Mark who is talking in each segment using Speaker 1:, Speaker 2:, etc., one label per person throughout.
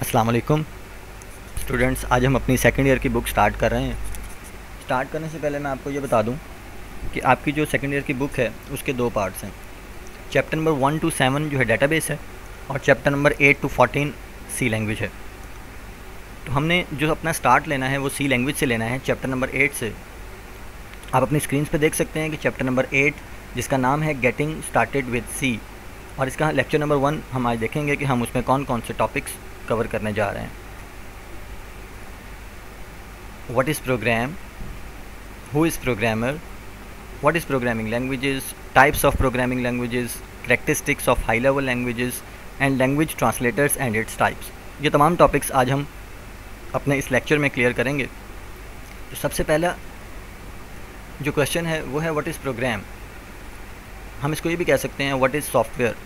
Speaker 1: अस्सलाम वालेकुम स्टूडेंट्स। आज हम अपनी सेकंड ईयर की बुक स्टार्ट कर रहे हैं। स्टार्ट करने से पहले मैं आपको ये बता दूं कि आपकी जो सेकंड ईयर की बुक है उसके दो पार्ट्स हैं। चैप्टर नंबर 1 to 7 जो है डेटाबेस है और chapter number 8 to 14 C language है। तो हमने जो अपना स्टार्ट लेना है वो सी लैंग्वेज से लेना है, चैप्टर नंबर 8 से। आप अपनी स्क्रीन पर देख सकते हैं कि चैप्टर नंबर 8 जिसका नाम है गेटिंग स्टार्टेड विद सी, और इसका लेक्चर नंबर 1 हम आज देखेंगे कि हम उसमें कौन कौन से टॉपिक्स कवर करने जा रहे हैं। What is program? Who is programmer? What is programming languages? Types of programming languages, characteristics of high level languages and language translators and its types। ये तमाम टॉपिक्स आज हम अपने इस लेक्चर में क्लियर करेंगे। तो सबसे पहला जो क्वेश्चन है वो है व्हाट इज़ प्रोग्राम। हम इसको ये भी कह सकते हैं व्हाट इज़ सॉफ्टवेयर।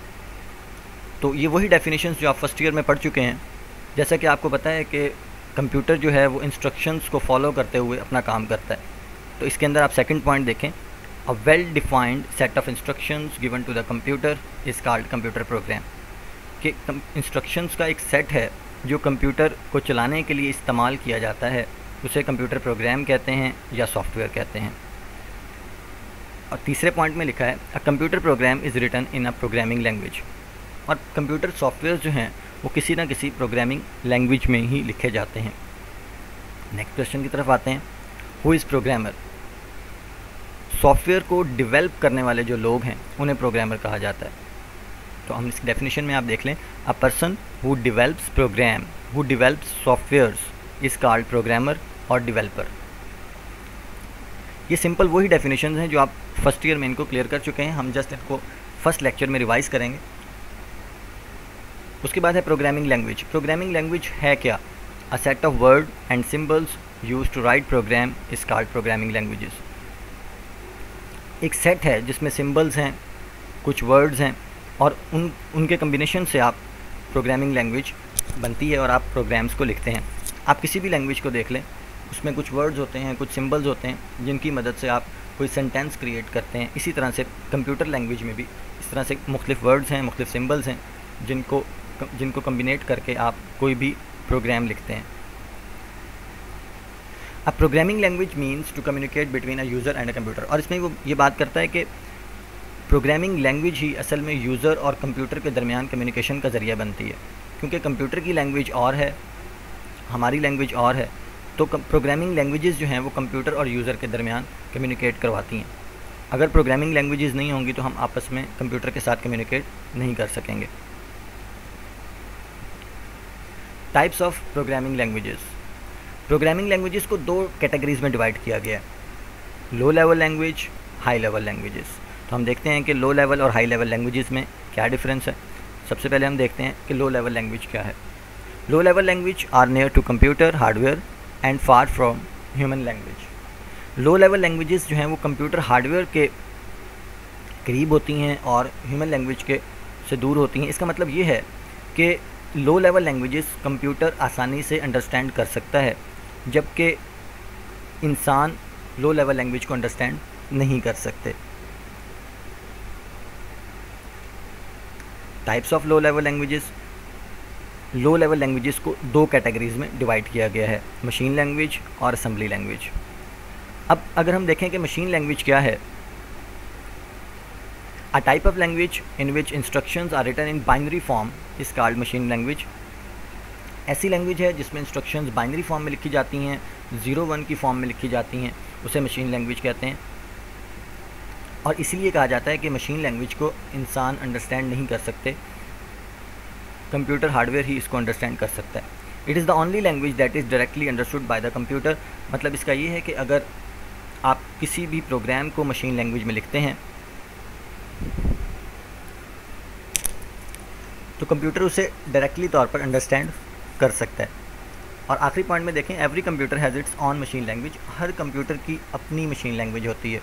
Speaker 1: तो ये वही डेफिनेशंस जो आप फर्स्ट ईयर में पढ़ चुके हैं। जैसा कि आपको पता है कि कंप्यूटर जो है वो इंस्ट्रक्शंस को फॉलो करते हुए अपना काम करता है। तो इसके अंदर आप सेकंड पॉइंट देखें, a well defined set of instructions given to the computer is called computer program. कि इंस्ट्रक्शंस का एक सेट है जो कंप्यूटर को चलाने के लिए इस्तेमाल किया जाता है, उसे कंप्यूटर प्रोग्राम कहते हैं या सॉफ्टवेयर कहते हैं। और तीसरे पॉइंट में लिखा है a computer program is written in a programming language. और कंप्यूटर सॉफ्टवेयर जो हैं वो किसी ना किसी प्रोग्रामिंग लैंग्वेज में ही लिखे जाते हैं। नेक्स्ट क्वेश्चन की तरफ आते हैं, हु इज़ प्रोग्रामर। सॉफ्टवेयर को डेवलप करने वाले जो लोग हैं उन्हें प्रोग्रामर कहा जाता है। तो हम इस डेफिनेशन में आप देख लें, a person who develops program, who develops softwares is called programmer और डेवलपर। ये सिंपल वही डेफिनेशन हैं जो आप फर्स्ट ईयर में इनको क्लियर कर चुके हैं। हम जस्ट इनको फर्स्ट लेक्चर में रिवाइज़ करेंगे। उसके बाद है प्रोग्रामिंग लैंग्वेज। प्रोग्रामिंग लैंग्वेज है क्या? A set of word and symbols used to write program is called programming languages. एक सेट है जिसमें सिंबल्स हैं, कुछ वर्ड्स हैं और उनके कम्बिनेशन से आप प्रोग्रामिंग लैंग्वेज बनती है और आप प्रोग्राम्स को लिखते हैं। आप किसी भी लैंग्वेज को देख लें, उसमें कुछ वर्ड्स होते हैं, कुछ सिंबल्स होते हैं जिनकी मदद से आप कोई सेंटेंस क्रिएट करते हैं। इसी तरह से कंप्यूटर लैंग्वेज में भी इस तरह से मुख्तलिफ वर्ड्स हैं, मुख्तलिफ सिंबल्स हैं जिनको कम्बिनेट करके आप कोई भी प्रोग्राम लिखते हैं। A programming language means to communicate between a user and a computer. और इसमें वो ये बात करता है कि प्रोग्रामिंग लैंग्वेज ही असल में यूज़र और कंप्यूटर के दरमियान कम्युनिकेशन का ज़रिया बनती है। क्योंकि कंप्यूटर की लैंग्वेज और है, हमारी लैंग्वेज और है, तो प्रोग्रामिंग लैंग्वेजेस जो हैं वो कंप्यूटर और यूज़र के दरमियान कम्युनिकेट करवाती हैं। अगर प्रोग्रामिंग लैंग्वेजेस नहीं होंगी तो हम आपस में कंप्यूटर के साथ कम्युनिकेट नहीं कर सकेंगे। Types of programming languages. Programming languages को दो कैटेगरीज में डिवाइड किया गया है, low level language, high level languages. तो हम देखते हैं कि लो लेवल और हाई लेवल लैंग्वेजेस में क्या डिफरेंस है। सबसे पहले हम देखते हैं कि लो लेवल लैंग्वेज क्या है। Low level language are near to computer hardware and far from human language. Low level languages जो हैं वो कंप्यूटर हार्डवेयर के करीब होती हैं और ह्यूमन लैंग्वेज के से दूर होती हैं। इसका मतलब ये है कि लो लेवल लैंग्वेजेस कंप्यूटर आसानी से अंडरस्टैंड कर सकता है, जबकि इंसान लो लेवल लैंग्वेज को अंडरस्टैंड नहीं कर सकते। Types of low level languages. Low level languages को दो कैटेगरीज में डिवाइड किया गया है, मशीन लैंग्वेज और असेंबली लैंग्वेज। अब अगर हम देखें कि मशीन लैंग्वेज क्या है, A type of language in which instructions are written in binary form is called machine language। ऐसी लैंग्वेज है जिसमें इंस्ट्रक्शंस बाइनरी फॉर्म में लिखी जाती हैं, 0-1 की फॉर्म में लिखी जाती हैं, उसे मशीन लैंग्वेज कहते हैं। और इसीलिए कहा जाता है कि मशीन लैंग्वेज को इंसान अंडरस्टैंड नहीं कर सकते, कंप्यूटर हार्डवेयर ही इसको अंडरस्टैंड कर सकता है। It is the only language that is directly understood by the computer. मतलब इसका ये है कि अगर आप किसी भी प्रोग्राम को मशीन लैंग्वेज में लिखते हैं तो कंप्यूटर उसे डायरेक्टली तौर पर अंडरस्टैंड कर सकता है। और आखिरी पॉइंट में देखें, every computer has its on machine language. Her computer की अपनी मशीन लैंग्वेज होती है।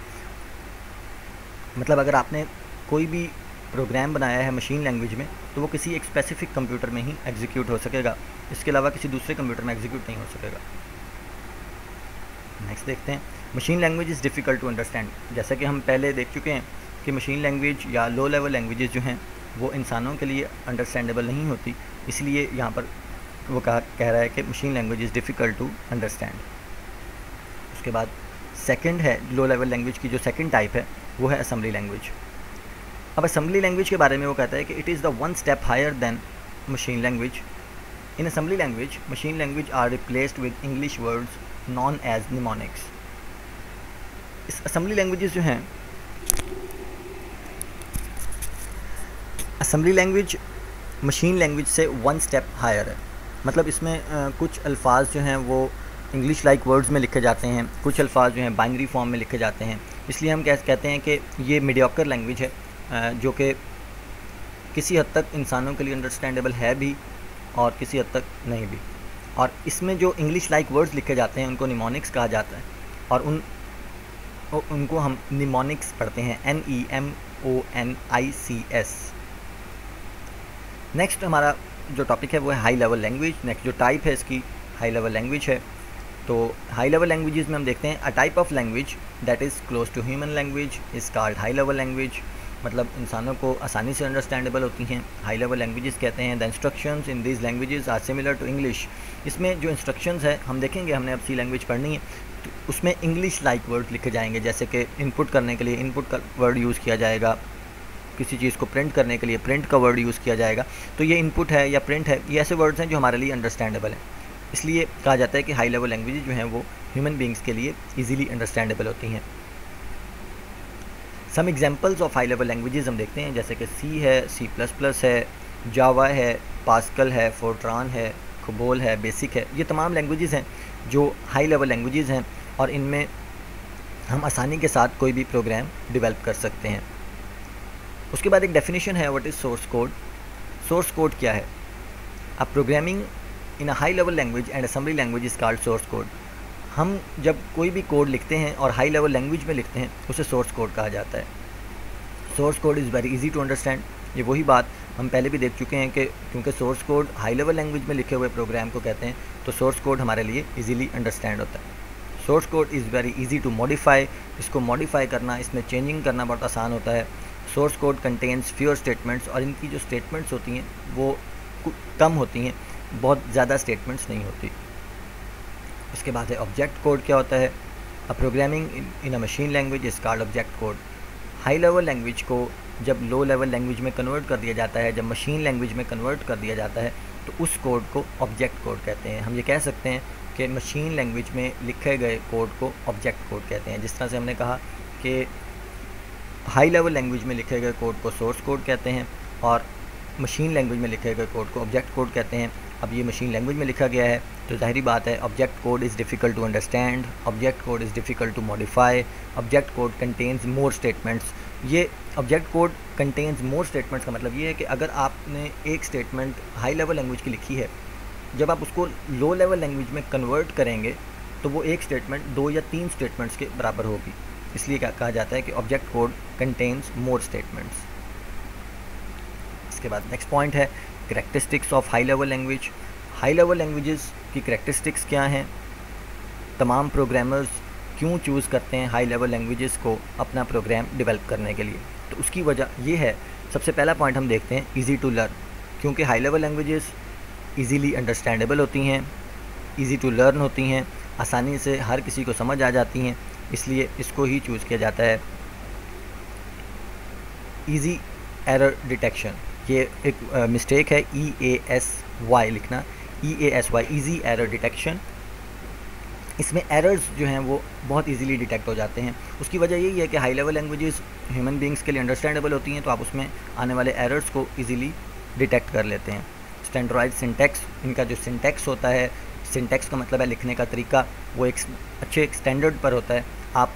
Speaker 1: मतलब अगर आपने कोई भी प्रोग्राम बनाया है मशीन लैंग्वेज में तो वो किसी एक स्पेसिफिक कंप्यूटर में ही एग्जीक्यूट हो सकेगा, इसके अलावा किसी दूसरे कंप्यूटर में एग्जीक्यूट नहीं हो सकेगा। नेक्स्ट देखते हैं, machine language is difficult to understand. जैसा कि हम पहले देख चुके हैं कि मशीन लैंग्वेज या लो लेवल लैंग्वेजेस जो हैं वो इंसानों के लिए अंडरस्टैंडेबल नहीं होती, इसलिए यहाँ पर वो कह रहा है कि machine language is difficult to understand. उसके बाद सेकंड है लो लेवल लैंग्वेज की जो सेकंड टाइप है वो है असेंबली लैंग्वेज। अब असेंबली लैंग्वेज के बारे में वो कहता है कि it is the one step higher than machine language. In assembly language machine language are replaced with English words known as mnemonics. इस असेंबली लैंग्वेजेस जो हैं, असेंबली लैंग्वेज मशीन लैंग्वेज से वन स्टेप हायर है। मतलब इसमें कुछ अल्फाज जो हैं वो इंग्लिश लाइक वर्ड्स में लिखे जाते हैं, कुछ अल्फाज जो हैं बाइनरी फॉर्म में लिखे जाते हैं। इसलिए हम कहते हैं कि ये मीडियोकर लैंग्वेज है, जो कि किसी हद तक इंसानों के लिए अंडरस्टैंडेबल है भी और किसी हद तक नहीं भी। और इसमें जो इंग्लिश लाइक वर्ड्स लिखे जाते हैं उनको निमोनिक्स कहा जाता है, और उनको हम निमोनिक्स पढ़ते हैं, NEMONICS। नेक्स्ट हमारा जो टॉपिक है वो है हाई लेवल लैंग्वेज। नेक्स्ट जो टाइप है इसकी हाई लेवल लैंग्वेज है। तो हाई लेवल लैंग्वेजेस में हम देखते हैं a type of language that is close to human language is called high level language. मतलब इंसानों को आसानी से अंडरस्टैंडेबल होती हैं, हाई लेवल लैंग्वेजेस कहते हैं। The instructions in these languages are similar to English. इसमें जो इंस्ट्रक्शंस है हम देखेंगे, हमने अब सी लैंग्वेज पढ़नी है तो उसमें इंग्लिश लाइक वर्ड लिखे जाएंगे, जैसे कि इनपुट करने के लिए इनपुट का वर्ड यूज़ किया जाएगा, किसी चीज़ को प्रिंट करने के लिए प्रिंट का वर्ड यूज़ किया जाएगा। तो ये इनपुट है या प्रिंट है, ये ऐसे वर्ड्स हैं जो हमारे लिए अंडरस्टैंडेबल हैं। इसलिए कहा जाता है कि हाई लेवल लैंग्वेजेस जो हैं वो ह्यूमन बींग्स के लिए ईजिली अंडरस्टैंडेबल होती हैं। Some examples of high level languages हम देखते हैं, जैसे कि सी है, C++ है, जावा है, पास्कल है, फोर्ट्रान है, कोबोल है, बेसिक है। ये तमाम लैंग्वेजेस हैं जो हाई लेवल लैंग्वेजेस हैं और इनमें हम आसानी के साथ कोई भी प्रोग्राम डेवलप कर सकते हैं। उसके बाद एक डेफिनेशन है, what is source code. Source code क्या है? A programming in a high level language and assembly language is called source code. हम जब कोई भी कोड लिखते हैं और हाई लेवल लैंग्वेज में लिखते हैं उसे सोर्स कोड कहा जाता है। Source code is very easy to understand. ये वही बात हम पहले भी देख चुके हैं कि क्योंकि source code high level language में लिखे हुए प्रोग्राम को कहते हैं, तो सोर्स कोड हमारे लिए इजीली अंडरस्टैंड होता है। Source code is very easy to modify. इसको मॉडिफाई करना, इसमें चेंजिंग करना बहुत आसान होता है। Source code contains fewer statements, और इनकी जो स्टेटमेंट्स होती हैं वो कम होती हैं, बहुत ज़्यादा स्टेटमेंट्स नहीं होती। इसके बाद है ऑब्जेक्ट कोड। क्या होता है? A programming in a machine language is called object code. High level language को जब लो लेवल लैंग्वेज में कन्वर्ट कर दिया जाता है, जब मशीन लैंग्वेज में कन्वर्ट कर दिया जाता है, तो उस कोड को ऑब्जेक्ट कोड कहते हैं। हम ये कह सकते हैं कि मशीन लैंग्वेज में लिखे गए कोड को ऑब्जेक्ट कोड कहते हैं। जिस तरह से हमने कहा कि हाई लेवल लैंग्वेज में लिखे गए कोड को सोर्स कोड कहते हैं और मशीन लैंग्वेज में लिखे गए कोड को ऑब्जेक्ट कोड कहते हैं। अब ये मशीन लैंग्वेज में लिखा गया है तो ज़ाहिरी बात है object code is difficult to understand, object code is difficult to modify, object code contains more statements. ये object code contains more statements का मतलब ये है कि अगर आपने एक स्टेटमेंट हाई लेवल लैंग्वेज की लिखी है, जब आप उसको लो लेवल लैंग्वेज में कन्वर्ट करेंगे तो वो एक स्टेटमेंट 2 या 3 स्टेटमेंट्स के बराबर होगी। इसलिए क्या कहा जाता है कि object code contains more statements. इसके बाद नेक्स्ट पॉइंट है characteristics of high level language. High level languages की करैक्टरिस्टिक्स क्या हैं? तमाम प्रोग्रामर्स क्यों चूज़ करते हैं हाई लेवल लैंग्वेजेस को अपना प्रोग्राम डेवलप करने के लिए? तो उसकी वजह ये है, सबसे पहला पॉइंट हम देखते हैं ईज़ी टू लर्न। क्योंकि high level languages easily understandable होती हैं, ईज़ी टू लर्न होती हैं, आसानी से हर किसी को समझ आ जाती हैं, इसलिए इसको ही चूज़ किया जाता है। ईज़ी एरर डिटेक्शन, ये एक मिस्टेक है, EASY लिखना, EASY, ईज़ी एरर डिटेक्शन। इसमें एरर्स जो हैं वो बहुत इजीली डिटेक्ट हो जाते हैं। उसकी वजह यही है कि high level languages human beings के लिए अंडरस्टैंडेबल होती हैं, तो आप उसमें आने वाले एरर्स को इजीली डिटेक्ट कर लेते हैं। स्टैंडर्डाइज्ड सिंटैक्स, इनका जो सिंटैक्स होता है, सिंटैक्स का मतलब है लिखने का तरीका, वो एक अच्छे स्टैंडर्ड पर होता है। आप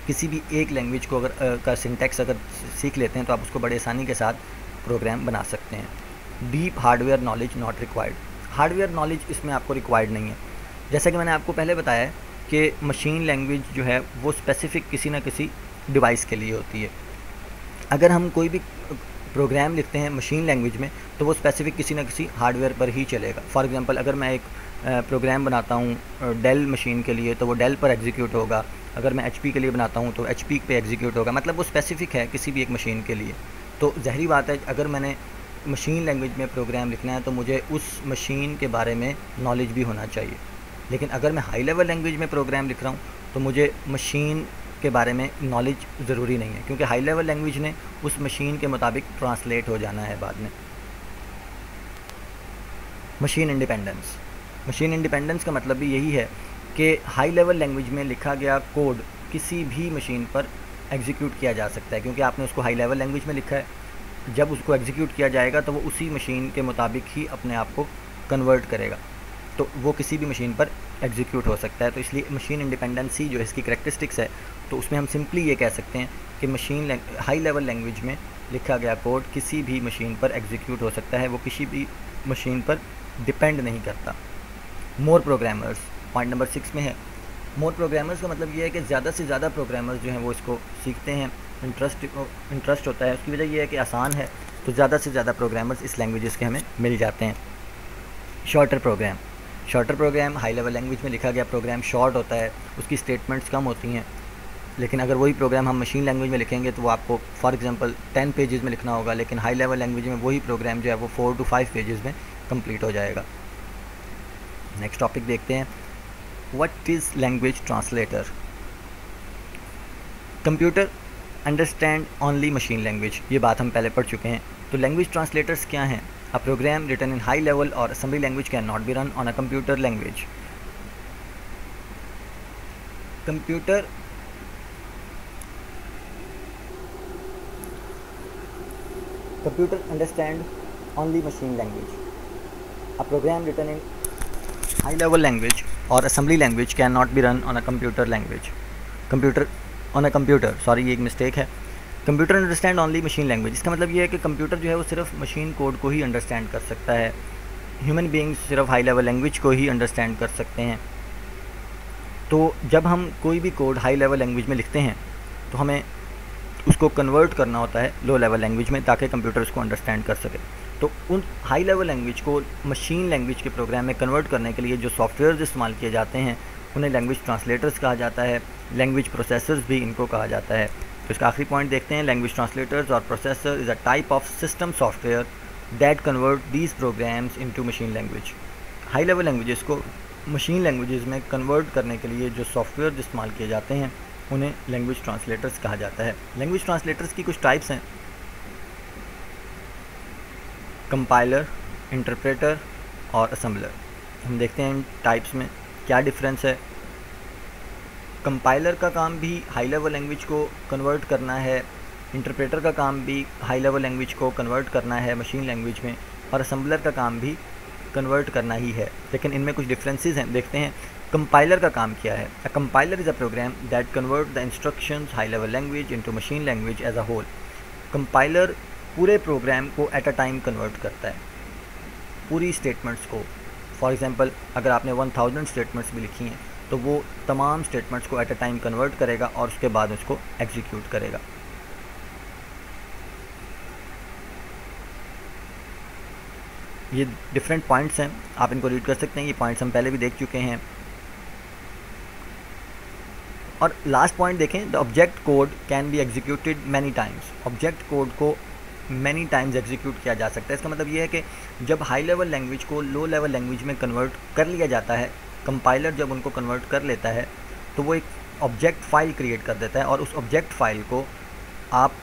Speaker 1: किसी भी एक लैंग्वेज को का सिंटैक्स अगर सीख लेते हैं तो आप उसको बड़े आसानी के साथ प्रोग्राम बना सकते हैं। Deep hardware knowledge not required, hardware knowledge इसमें आपको रिक्वायर्ड नहीं है। जैसा कि मैंने आपको पहले बताया है कि मशीन लैंग्वेज जो है वो स्पेसिफ़िक किसी न किसी डिवाइस के लिए होती है। अगर हम कोई भी प्रोग्राम लिखते हैं मशीन लैंग्वेज में तो वो स्पेसिफ़िक किसी न किसी हार्डवेयर पर ही चलेगा। फॉर एग्जांपल, अगर मैं एक प्रोग्राम बनाता हूँ डेल मशीन के लिए तो वो डेल पर एग्जीक्यूट होगा, अगर मैं HP के लिए बनाता हूँ तो HP पे एग्जीक्यूट होगा। मतलब वो स्पेसिफ़िक है किसी भी एक मशीन के लिए। तो ज़ाहिरी बात है, अगर मैंने मशीन लैंग्वेज में प्रोग्राम लिखना है तो मुझे उस मशीन के बारे में नॉलेज भी होना चाहिए। लेकिन अगर मैं हाई लेवल लैंग्वेज में प्रोग्राम लिख रहा हूँ तो मुझे मशीन के बारे में नॉलेज ज़रूरी नहीं है, क्योंकि हाई लेवल लैंग्वेज ने उस मशीन के मुताबिक ट्रांसलेट हो जाना है बाद में। Machine independence. मशीन इंडिपेंडेंस का मतलब भी यही है कि हाई लेवल लैंग्वेज में लिखा गया कोड किसी भी मशीन पर एग्जीक्यूट किया जा सकता है, क्योंकि आपने उसको हाई लेवल लैंग्वेज में लिखा है। जब उसको एग्जीक्यूट किया जाएगा तो वो उसी मशीन के मुताबिक ही अपने आप को कन्वर्ट करेगा, तो वो किसी भी मशीन पर एग्जीक्यूट हो सकता है। तो इसलिए मशीन इंडिपेंडेंसी जो इसकी करैक्टरिस्टिक्स है, तो उसमें हम सिंपली ये कह सकते हैं कि मशीन हाई लेवल लैंग्वेज में लिखा गया कोड किसी भी मशीन पर एग्जीक्यूट हो सकता है, वो किसी भी मशीन पर डिपेंड नहीं करता। मोर प्रोग्रामर्स पॉइंट नंबर 6 में है। मोर प्रोग्रामर्स का मतलब ये है कि ज़्यादा से ज़्यादा प्रोग्रामर्स जो हैं वो इसको सीखते हैं, इंटरेस्ट होता है। उसकी वजह ये है कि आसान है, तो ज़्यादा से ज़्यादा प्रोग्रामर्स इस लैंग्वेजेस के हमें मिल जाते हैं। Shorter program. Shorter program high level language में लिखा गया प्रोग्राम शॉर्ट होता है, उसकी स्टेटमेंट्स कम होती हैं। लेकिन अगर वही प्रोग्राम हम मशीन लैंग्वेज में लिखेंगे तो वो आपको फॉर एग्जांपल 10 पेजेस में लिखना होगा, लेकिन हाई लेवल लैंग्वेज में वही प्रोग्राम जो है वो 4 to 5 पेजेस में कंप्लीट हो जाएगा। नेक्स्ट टॉपिक देखते हैं, what is language translator. Computer understand only machine language, ये बात हम पहले पढ़ चुके हैं। तो लैंग्वेज ट्रांसलेटर्स क्या हैं? A program written in high level और assembly language can not be run on a computer language. Computer understand only machine language. A program written in high level language और assembly language can not be run on a computer language. Sorry, ये एक mistake है। Computer understand only machine language, इसका मतलब ये है कि computer जो है वो सिर्फ मशीन कोड को ही अंडरस्टैंड कर सकता है। ह्यूमन बीइंग्स सिर्फ हाई लेवल लैंग्वेज को ही अंडरस्टैंड कर सकते हैं। तो जब हम कोई भी कोड हाई लेवल लैंग्वेज में लिखते हैं तो हमें उसको कन्वर्ट करना होता है लो लेवल लैंग्वेज में, ताकि कंप्यूटर उसको अंडरस्टैंड कर सके। तो उन हाई लेवल लैंग्वेज को मशीन लैंग्वेज के प्रोग्राम में कन्वर्ट करने के लिए जो सॉफ्टवेयर इस्तेमाल किए जाते हैं उन्हें लैंग्वेज ट्रांसलेटर्स कहा जाता है। लैंग्वेज प्रोसेसर्स भी इनको कहा जाता है। तो इसका आखिरी पॉइंट देखते हैं, लैंग्वेज ट्रांसलेटर्स और processor is a type of system software that convert these programs into machine language. High level languages को मशीन लैंग्वेजेस में कन्वर्ट करने के लिए जो सॉफ्टवेयर इस्तेमाल किए जाते हैं उन्हें लैंग्वेज ट्रांसलेटर्स कहा जाता है। लैंग्वेज ट्रांसलेटर्स की कुछ टाइप्स हैं, कंपाइलर, इंटरप्रेटर और असेंबलर। हम देखते हैं इन टाइप्स में क्या डिफरेंस है। कंपाइलर का काम भी हाई लेवल लैंग्वेज को कन्वर्ट करना है, इंटरप्रेटर का काम भी हाई लेवल लैंग्वेज को कन्वर्ट करना है मशीन लैंग्वेज में, और असेंबलर का काम भी कन्वर्ट करना ही है। लेकिन इनमें कुछ डिफरेंसेस हैं, देखते हैं। कंपाइलर का काम क्या है? A compiler is a program that convert the instructions high level language into machine language as a whole. Compiler पूरे प्रोग्राम को एट अ टाइम कन्वर्ट करता है, पूरी स्टेटमेंट्स को। फॉर एग्जांपल अगर आपने 1000 स्टेटमेंट्स भी लिखी हैं तो वो तमाम स्टेटमेंट्स को एट अ टाइम कन्वर्ट करेगा और उसके बाद उसको एग्जीक्यूट करेगा। ये डिफरेंट पॉइंट्स हैं, आप इनको रीड कर सकते हैं। ये पॉइंट्स हम पहले भी देख चुके हैं। और लास्ट पॉइंट देखें, the object code can be executed many times. Object code को मैनी टाइम्स एग्जीक्यूट किया जा सकता है। इसका मतलब ये है कि जब हाई लेवल लैंग्वेज को लो लेवल लैंग्वेज में कन्वर्ट कर लिया जाता है, कंपाइलर जब उनको कन्वर्ट कर लेता है तो वो एक ऑब्जेक्ट फ़ाइल क्रिएट कर देता है और उस ऑब्जेक्ट फ़ाइल को आप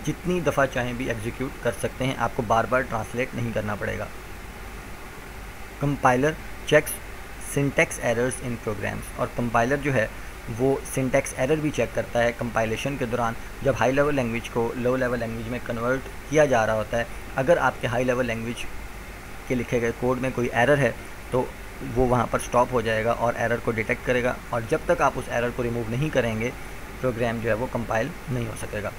Speaker 1: जितनी दफ़ा चाहें भी एग्जीक्यूट कर सकते हैं, आपको बार बार ट्रांसलेट नहीं करना पड़ेगा। Compiler checks syntax errors in programs, और कंपाइलर जो है वो सिंटैक्स एरर भी चेक करता है कंपाइलेशन के दौरान, जब हाई लेवल लैंग्वेज को लो लेवल लैंग्वेज में कन्वर्ट किया जा रहा होता है। अगर आपके हाई लेवल लैंग्वेज के लिखे गए कोड में कोई एरर है तो वो वहाँ पर स्टॉप हो जाएगा और एरर को डिटेक्ट करेगा, और जब तक आप उस एरर को रिमूव नहीं करेंगे प्रोग्राम जो है वो कंपाइल नहीं हो सकेगा।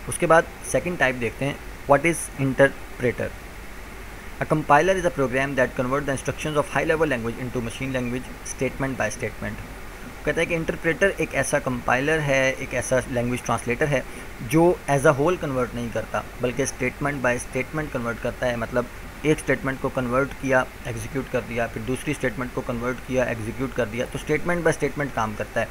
Speaker 1: उसके बाद सेकंड टाइप देखते हैं, what is interpreter. A compiler is a program that convert the instructions of high level language into machine language statement by statement. कहता है कि इंटरप्रेटर एक ऐसा कंपाइलर है, एक ऐसा लैंग्वेज ट्रांसलेटर है जो एज अ होल कन्वर्ट नहीं करता, बल्कि स्टेटमेंट बाय स्टेटमेंट कन्वर्ट करता है। मतलब एक स्टेटमेंट को कन्वर्ट किया, एग्जीक्यूट कर दिया, फिर दूसरी स्टेटमेंट को कन्वर्ट किया, एग्जीक्यूट कर दिया, तो स्टेटमेंट बाय स्टेटमेंट काम करता है।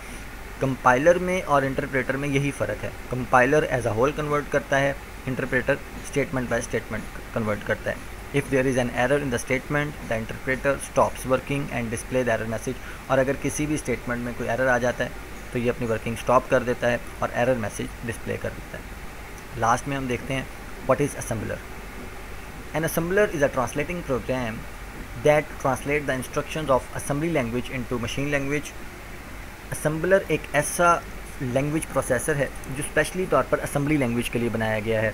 Speaker 1: कंपाइलर में और इंटरप्रेटर में यही फ़र्क है। Compiler as a whole convert करता है, interpreter statement by statement convert करता है। If there is an error in the statement, the interpreter stops working and display the error message. और अगर किसी भी स्टेटमेंट में कोई एरर आ जाता है तो ये अपनी वर्किंग स्टॉप कर देता है और एरर मैसेज डिस्प्ले कर देता है। लास्ट में हम देखते हैं what is assembler. An assembler is a translating program that translate the instructions of assembly language into machine language. Assembler एक ऐसा लैंग्वेज प्रोसेसर है जो स्पेशली तौर पर असेंबली लैंग्वेज के लिए बनाया गया है।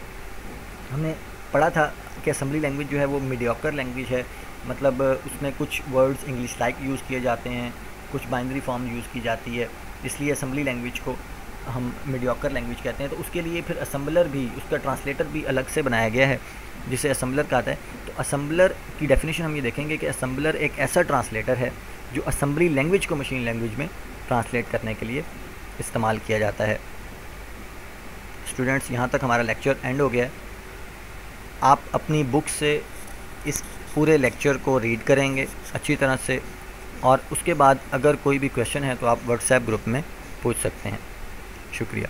Speaker 1: हमने पढ़ा था कि असेंबली लैंग्वेज जो है वो मीडियोकर लैंग्वेज है, मतलब उसमें कुछ वर्ड्स इंग्लिश लाइक यूज़ किए जाते हैं, कुछ बाइनरी फॉर्म यूज़ की जाती है, इसलिए असेंबली लैंग्वेज को हम मीडियोकर लैंग्वेज कहते हैं। तो उसके लिए फिर असेंबलर भी, उसका ट्रांसलेटर भी अलग से बनाया गया है जिसे असेंबलर कहता है। तो असेंबलर की डेफिनेशन हम ये देखेंगे कि असेंबलर एक ऐसा ट्रांसलेटर है जो असेंबली लैंग्वेज को मशीन लैंग्वेज में ट्रांसलेट करने के लिए इस्तेमाल किया जाता है। स्टूडेंट्स, यहाँ तक हमारा लेक्चर एंड हो गया है। आप अपनी बुक से इस पूरे लेक्चर को रीड करेंगे अच्छी तरह से, और उसके बाद अगर कोई भी क्वेश्चन है तो आप व्हाट्सएप ग्रुप में पूछ सकते हैं। शुक्रिया।